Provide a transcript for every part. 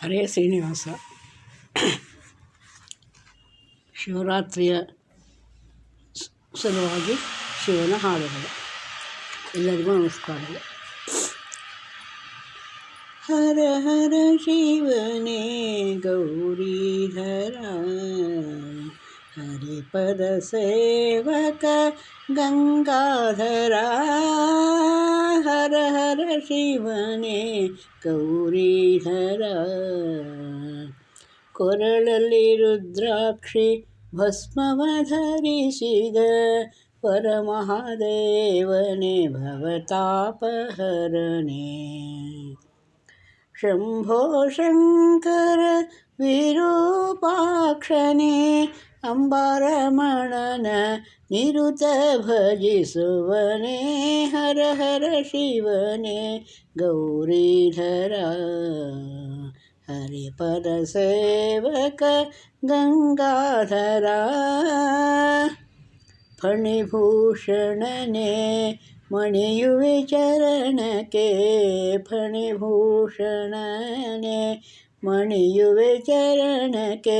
ಹರೇ ಶ್ರೀನಿವಾಸ. ಶಿವರಾತ್ರಿಯ ಸಲುವಾಗಿ ಶಿವನ ಹಾಡುಗಳು. ಎಲ್ಲರಿಗೂ ನಮಸ್ಕಾರಗಳು. ಹರ ಹರ ಶಿವನೇ ಗೌರೀಧರ, ಹರಿಪದ ಸೇವಕ ಗಂಗಾಧರ. ಹರ ಹರ ಶಿವನೇ ಗೌರೀಧರ, ಕೊರಳಲ್ಲಿ ರುದ್ರಾಕ್ಷಿ ಭಸ್ಮವ ಧರಿಸಿದ ಪರಮಹಾದೇವನೇ ಭವತಾಪಹರನೇ. ಶಂಭೋ ಶಂಕರ ವಿರೂಪಾಕ್ಷನೇ, ಅಂಬಾರಮಣನ ನಿರುತ ಭಜಿಸುವನೇ. ಹರ ಹರ ಶಿವನೇ ಗೌರೀಧರ, ಹರಿಪದ ಸೇವಕ ಗಂಗಾಧರ. ಫಣಿಭೂಷಣನೇ ಮಣಿಯುವೆ ಚರಣಕ್ಕೆ, ಫಣಿಭೂಷಣನೇ ಮಣಿಯುವೆ ಚರಣಕ್ಕೆ.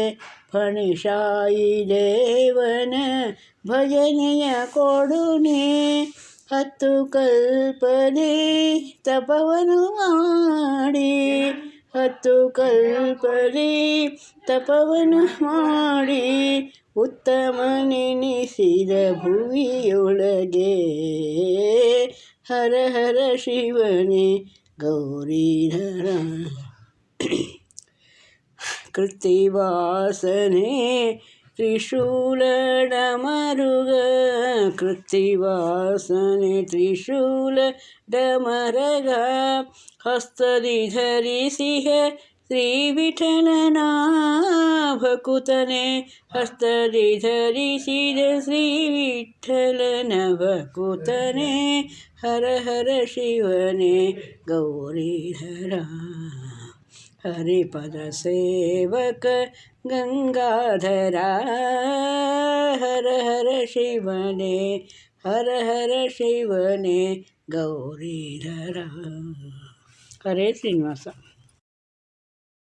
ಫಣಿಶಾಯಿ ದೇವನ ಭಜನೆಯ ಕೊಡುನೆ, ಹತ್ತು ಕಲ್ಪದಿ ತಪವನು ಮಾಡಿ, ಹತ್ತು ಕಲ್ಪದಿ ತಪವನು ಮಾಡಿ. ಉತ್ತಮನೆನಿಸಿದ ಭುವಿಯೊಳಗೆ, ಹರ ಹರ ಶಿವನೇ ಗೌರೀಧರ. ಕೃತ್ತಿವಾಸನೆ ತ್ರಿಶೂಲ ಡಮರುಗ, ಕೃತ್ತಿವಾಸನೆ ತ್ರಿಶೂಲ ಡಮರಗ. ಹಸ್ತದಿ ಧರಿಸಿಹ ಶ್ರೀ ವಿಠಲನ ಭಕುತನೆ, ಹಸ್ತದಿ ಧರಿಸಿದ ಶ್ರೀ ವಿಠಲನ ಭಕುತನೆ. ಹರ ಹರ ಶಿವನೇ ಗೌರೀಧರ, ಹರಿಪದ ಸೇವಕ ಗಂಗಾಧರ. ಹರ ಹರ ಶಿವನೇ, ಹರ ಹರ ಶಿವನೇ ಗೌರೀಧರ. ಹರೇ ಶ್ರೀನಿವಾಸ.